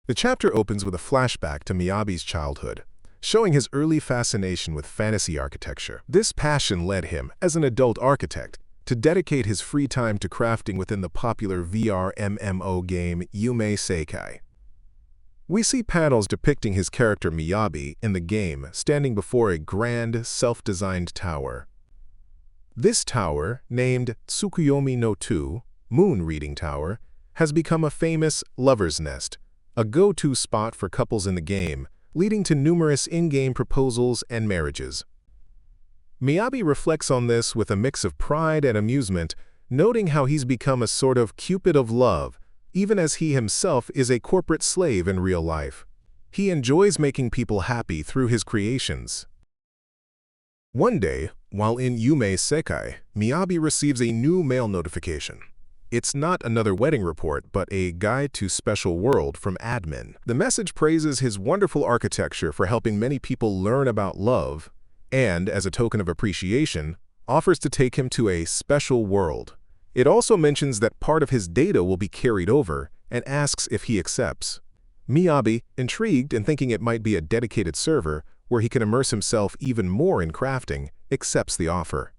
The chapter opens with a flashback to Miyabi's childhood, showing his early fascination with fantasy architecture. This passion led him, as an adult architect, to dedicate his free time to crafting within the popular VRMMO game Yume Sekai. We see panels depicting his character Miyabi in the game standing before a grand, self-designed tower. This tower, named Tsukuyomi no 2, Moon Reading Tower, has become a famous lover's nest, a go-to spot for couples in the game, leading to numerous in-game proposals and marriages. Miyabi reflects on this with a mix of pride and amusement, noting how he's become a sort of Cupid of Love, even as he himself is a corporate slave in real life. He enjoys making people happy through his creations. One day, while in Yume Sekai, Miyabi receives a new mail notification. It's not another wedding report, but a guide to special world from admin. The message praises his wonderful architecture for helping many people learn about love, and, as a token of appreciation, offers to take him to a special world. It also mentions that part of his data will be carried over, and asks if he accepts. Miyabi, intrigued and thinking it might be a dedicated server where he can immerse himself even more in crafting, accepts the offer.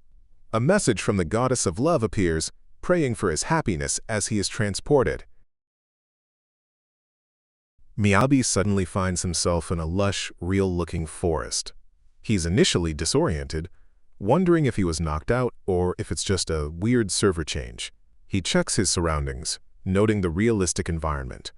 A message from the goddess of love appears, praying for his happiness as he is transported. Miyabi suddenly finds himself in a lush, real-looking forest. He's initially disoriented, wondering if he was knocked out or if it's just a weird server change. He checks his surroundings, noting the realistic environment.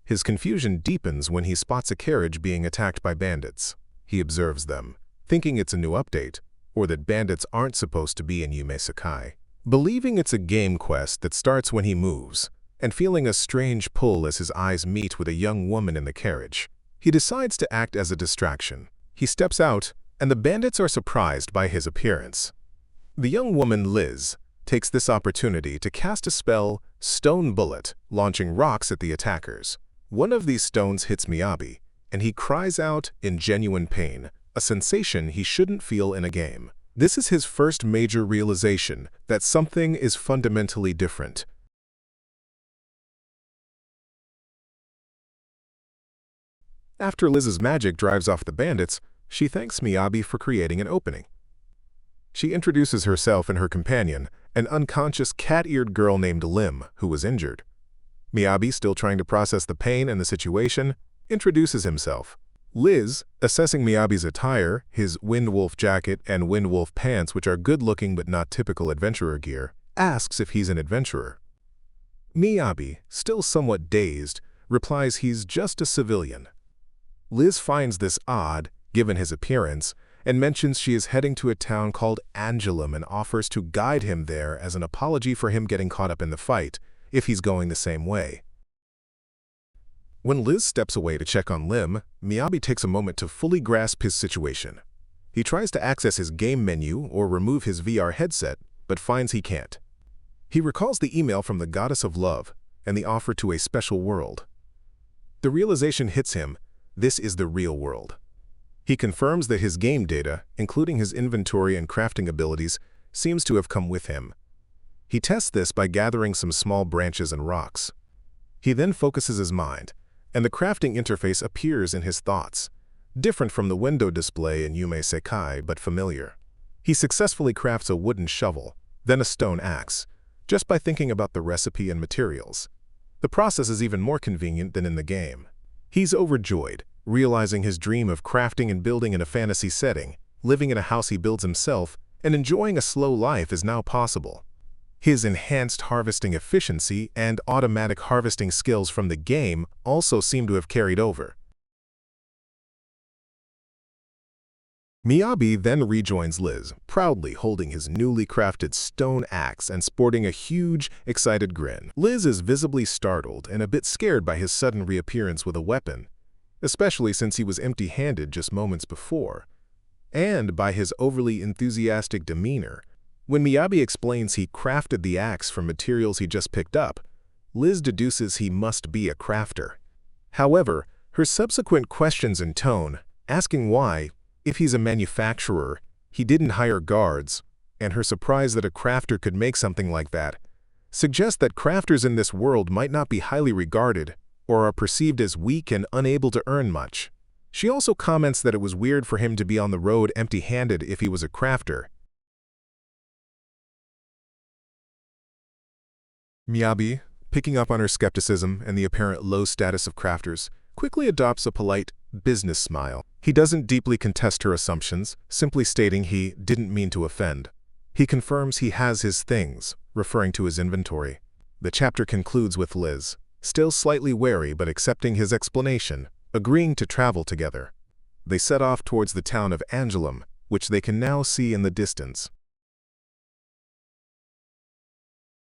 His confusion deepens when he spots a carriage being attacked by bandits. He observes them, thinking it's a new update, or that bandits aren't supposed to be in Yume Sekai. Believing it's a game quest that starts when he moves, and feeling a strange pull as his eyes meet with a young woman in the carriage, he decides to act as a distraction. He steps out, and the bandits are surprised by his appearance. The young woman, Liz, takes this opportunity to cast a spell, Stone Bullet, launching rocks at the attackers. One of these stones hits Miyabi, and he cries out in genuine pain, a sensation he shouldn't feel in a game. This is his first major realization that something is fundamentally different. After Liz's magic drives off the bandits, she thanks Miyabi for creating an opening. She introduces herself and her companion, an unconscious cat-eared girl named Lim, who was injured. Miyabi, still trying to process the pain and the situation, introduces himself. Liz, assessing Miyabi's attire, his Windwolf jacket and Windwolf pants, which are good-looking but not typical adventurer gear, asks if he's an adventurer. Miyabi, still somewhat dazed, replies he's just a civilian. Liz finds this odd, given his appearance, and mentions she is heading to a town called Angelum and offers to guide him there as an apology for him getting caught up in the fight, if he's going the same way. When Liz steps away to check on Lim, Miyabi takes a moment to fully grasp his situation. He tries to access his game menu or remove his VR headset, but finds he can't. He recalls the email from the goddess of love and the offer to a special world. The realization hits him, this is the real world. He confirms that his game data, including his inventory and crafting abilities, seems to have come with him. He tests this by gathering some small branches and rocks. He then focuses his mind, and the crafting interface appears in his thoughts, different from the window display in Yume Sekai, but familiar. He successfully crafts a wooden shovel, then a stone axe, just by thinking about the recipe and materials. The process is even more convenient than in the game. He's overjoyed, realizing his dream of crafting and building in a fantasy setting, living in a house he builds himself, and enjoying a slow life is now possible. His enhanced harvesting efficiency and automatic harvesting skills from the game also seem to have carried over. Miyabi then rejoins Liz, proudly holding his newly crafted stone axe and sporting a huge, excited grin. Liz is visibly startled and a bit scared by his sudden reappearance with a weapon, especially since he was empty-handed just moments before, and by his overly enthusiastic demeanor. When Miyabi explains he crafted the axe from materials he just picked up, Liz deduces he must be a crafter. However, her subsequent questions and tone, asking why, if he's a manufacturer, he didn't hire guards, and her surprise that a crafter could make something like that, suggest that crafters in this world might not be highly regarded or are perceived as weak and unable to earn much. She also comments that it was weird for him to be on the road empty-handed if he was a crafter. Miyabi, picking up on her skepticism and the apparent low status of crafters, quickly adopts a polite, business smile. He doesn't deeply contest her assumptions, simply stating he didn't mean to offend. He confirms he has his things, referring to his inventory. The chapter concludes with Liz, still slightly wary but accepting his explanation, agreeing to travel together. They set off towards the town of Angelum, which they can now see in the distance.